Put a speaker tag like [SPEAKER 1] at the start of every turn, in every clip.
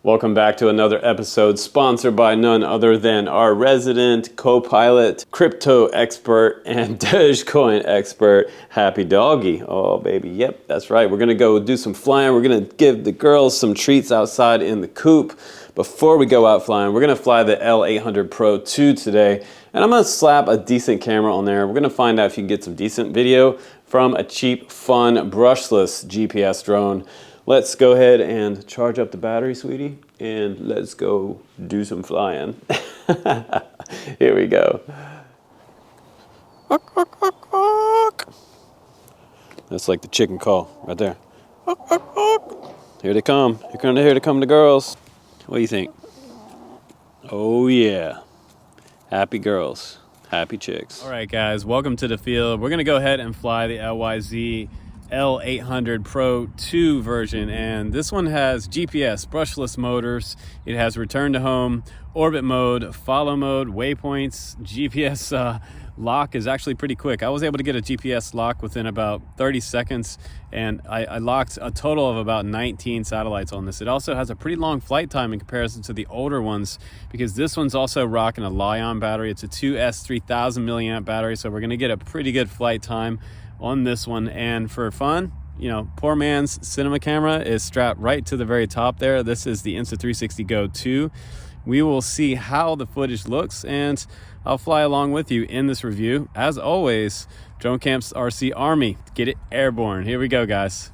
[SPEAKER 1] Welcome back to another episode sponsored by none other than our resident co-pilot, crypto expert, and Dogecoin expert, Happy Doggy. Oh, baby, yep, that's right. We're going to go do some flying. We're going to give the girls some treats outside in the coop. Before we go out flying, we're going to fly the L800 Pro 2 today, and I'm going to slap a decent camera on there. We're going to find out if you can get some decent video from a cheap, fun, brushless GPS drone. Let's go ahead and charge up the battery, sweetie, and let's go do some flying. Here we go. That's like the chicken call right there. Here they come. Here to come the girls. What do you think? Oh yeah. Happy girls. Happy chicks. All right, guys, welcome to the field. We're gonna go ahead and fly the LYZ L800 Pro 2 version, and this one has GPS, brushless motors. It has return to home, orbit mode, follow mode, waypoints. GPS lock is actually pretty quick. I was able to get a GPS lock within about 30 seconds, and I locked a total of about 19 satellites on this. It also has a pretty long flight time in comparison to the older ones, because this one's also rocking a Li-ion battery. It's a 2S 3000 milliamp battery, so we're gonna get a pretty good flight time on this one. And for fun, you know, poor man's cinema camera is strapped right to the very top there. This is the Insta360 Go 2. We will see how the footage looks, and I'll fly along with you in this review. As always, Drone Camps RC Army, get it airborne. Here we go, guys.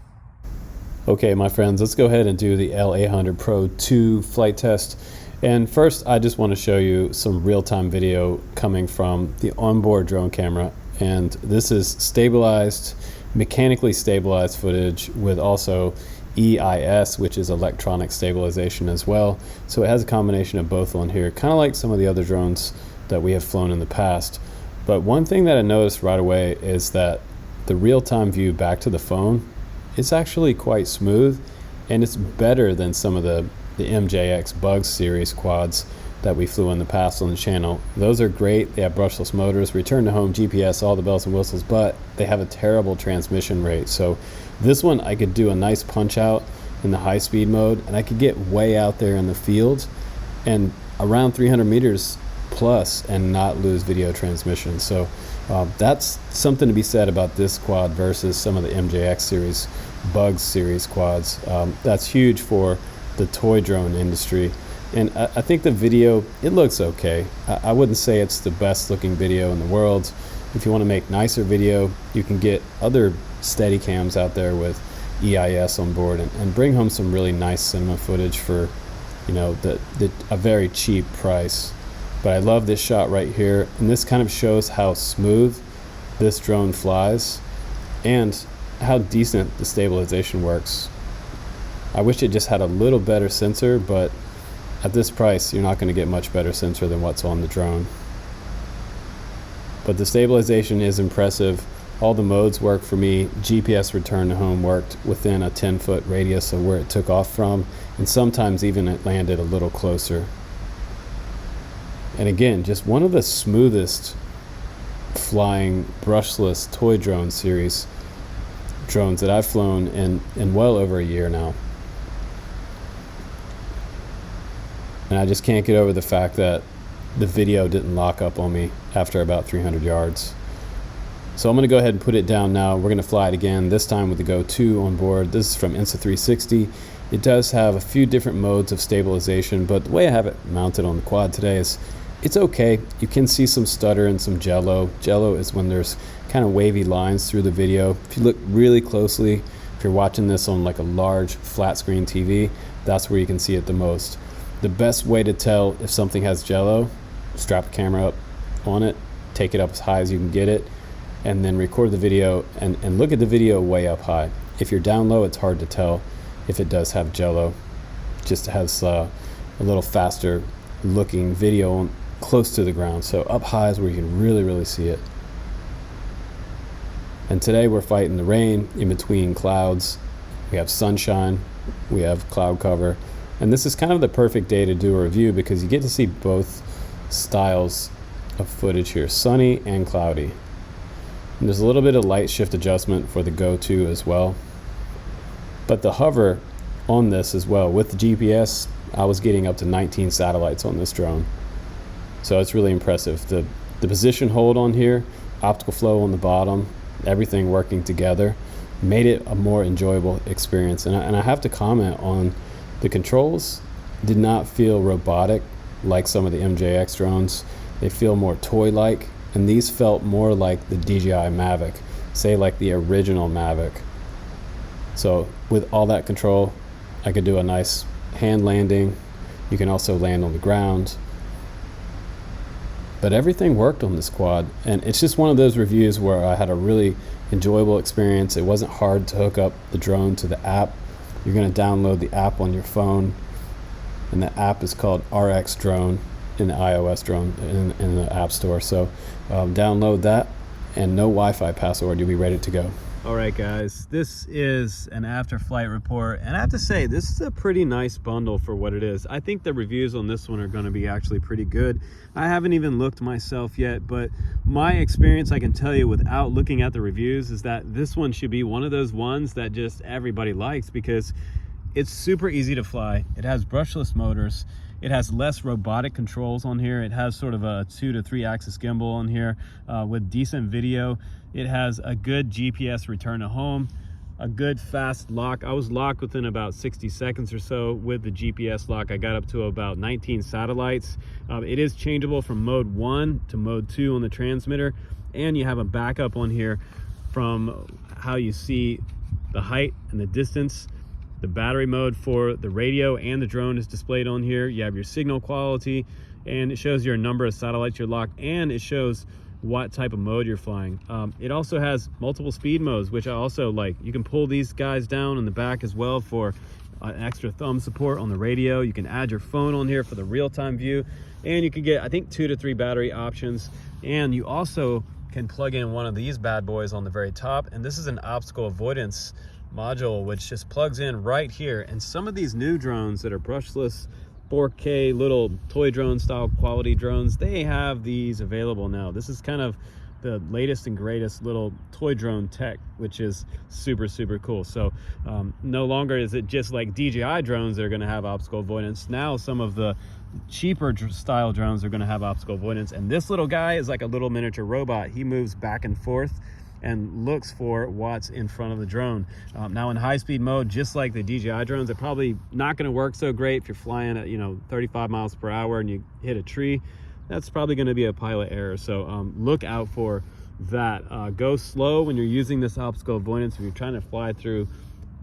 [SPEAKER 1] Okay, my friends, let's go ahead and do the L800 Pro 2 flight test. And first, I just want to show you some real-time video coming from the onboard drone camera. And this is stabilized, mechanically stabilized footage with also EIS, which is electronic stabilization as well. So it has a combination of both on here, kind of like some of the other drones that we have flown in the past. But one thing that I noticed right away is that the real-time view back to the phone is actually quite smooth, and it's better than some of the MJX Bugs series quads that we flew in the past on the channel. Those are great. They have brushless motors, return to home, GPS, all the bells and whistles, but they have a terrible transmission rate. So this one, I could do a nice punch out in the high speed mode, and I could get way out there in the field and around 300 meters plus and not lose video transmission. So that's something to be said about this quad versus some of the MJX series, Bugs series quads. That's huge for the toy drone industry. And I think the video, it looks okay. I wouldn't say it's the best looking video in the world. If you want to make nicer video, you can get other steady cams out there with EIS on board and bring home some really nice cinema footage for, you know, a very cheap price. But I love this shot right here, and this kind of shows how smooth this drone flies and how decent the stabilization works. I wish it just had a little better sensor, but at this price, you're not going to get much better sensor than what's on the drone. But the stabilization is impressive. All the modes work for me. GPS return to home worked within a 10-foot radius of where it took off from, and sometimes even it landed a little closer. And again, just one of the smoothest flying brushless toy drone series drones that I've flown in well over a year now. And I just can't get over the fact that the video didn't lock up on me after about 300 yards. So I'm going to go ahead and put it down now. We're going to fly it again, this time with the Go 2 on board. This is from Insta360. It does have a few different modes of stabilization, but the way I have it mounted on the quad today is it's okay. You can see some stutter and some jello. Jello is when there's kind of wavy lines through the video. If you look really closely, if you're watching this on like a large flat screen TV, that's where you can see it the most. The best way to tell if something has jello, strap the camera up on it, take it up as high as you can get it, and then record the video and look at the video way up high. If you're down low, it's hard to tell if it does have jello. It just has a little faster looking video close to the ground. So up high is where you can really see it. And today we're fighting the rain in between clouds. We have sunshine, we have cloud cover. And this is kind of the perfect day to do a review because you get to see both styles of footage here, sunny and cloudy. And there's a little bit of light shift adjustment for the Go 2 as well. But the hover on this as well. With the GPS, I was getting up to 19 satellites on this drone. So it's really impressive. The position hold on here, optical flow on the bottom, everything working together made it a more enjoyable experience. And I have to comment on the controls. Did not feel robotic like some of the MJX drones. They feel more toy-like, and these felt more like the DJI Mavic, say like the original Mavic. So with all that control, I could do a nice hand landing. You can also land on the ground. But everything worked on this quad, and it's just one of those reviews where I had a really enjoyable experience. It wasn't hard to hook up the drone to the app. You're going to download the app on your phone, and the app is called RX Drone in the iOS drone in the App Store. So download that, and no Wi-Fi password, you'll be ready to go. All right, guys, this is an after flight report, and I have to say this is a pretty nice bundle for what it is. I think the reviews on this one are going to be actually pretty good. I haven't even looked myself yet, but my experience, I can tell you without looking at the reviews, is that this one should be one of those ones that just everybody likes because it's super easy to fly. It has brushless motors. It has less robotic controls on here. It has sort of a 2 to 3 axis gimbal on here with decent video. It has a good GPS return to home, a good fast lock. I was locked within about 60 seconds or so with the GPS lock. I got up to about 19 satellites. It is changeable from mode 1 to mode 2 on the transmitter, and you have a backup on here from how you see the height and the distance. The battery mode for the radio and the drone is displayed on here. You have your signal quality, and it shows your number of satellites you're locked, and it shows what type of mode you're flying. It also has multiple speed modes, which I also like. You can pull these guys down in the back as well for extra thumb support on the radio. You can add your phone on here for the real-time view, and you can get, I think, 2 to 3 battery options. And you also can plug in one of these bad boys on the very top, and this is an obstacle avoidance module, which just plugs in right here. And some of these new drones that are brushless 4K little toy drone style quality drones, they have these available now. This is kind of the latest and greatest little toy drone tech, which is super cool. So no longer is it just like DJI drones that are going to have obstacle avoidance. Now some of the cheaper style drones are going to have obstacle avoidance, and this little guy is like a little miniature robot. He moves back and forth and looks for what's in front of the drone. Now in high-speed mode, just like the DJI drones, they're probably not going to work so great if you're flying at 35 miles per hour and you hit a tree. That's probably going to be a pilot error. So look out for that. Go slow when you're using this obstacle avoidance. If you're trying to fly through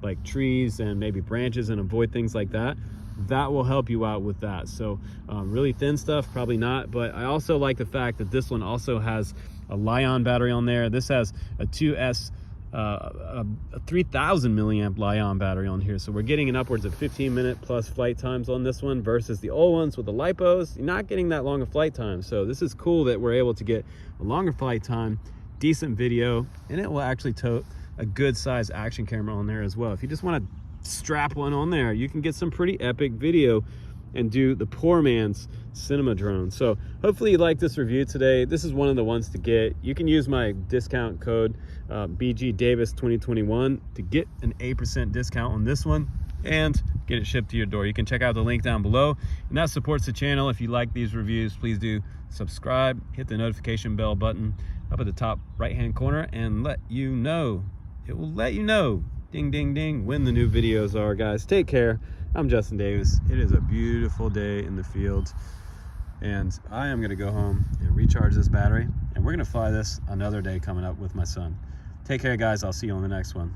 [SPEAKER 1] like trees and maybe branches and avoid things like that, that will help you out with that. So really thin stuff, probably not. But I also like the fact that this one also has a Li-ion battery on there. This has a 2S, a 3000 milliamp Li-ion battery on here. So we're getting an upwards of 15-minute plus flight times on this one versus the old ones with the LiPos. You're not getting that long of flight time. So this is cool that we're able to get a longer flight time, decent video, and it will actually tote a good size action camera on there as well. If you just want to strap one on there, you can get some pretty epic video and do the poor man's cinema drone. So hopefully you like this review today. This is one of the ones to get. You can use my discount code BGDavis2021 to get an 8% discount on this one and get it shipped to your door. You can check out the link down below, and that supports the channel. If you like these reviews, please do subscribe, hit the notification bell button up at the top right hand corner, and it will let you know, ding ding ding, when the new videos are. Guys, take care. I'm Justin Davis. It is a beautiful day in the field, and I am gonna go home and recharge this battery, and we're gonna fly this another day coming up with my son. Take care, guys. I'll see you on the next one.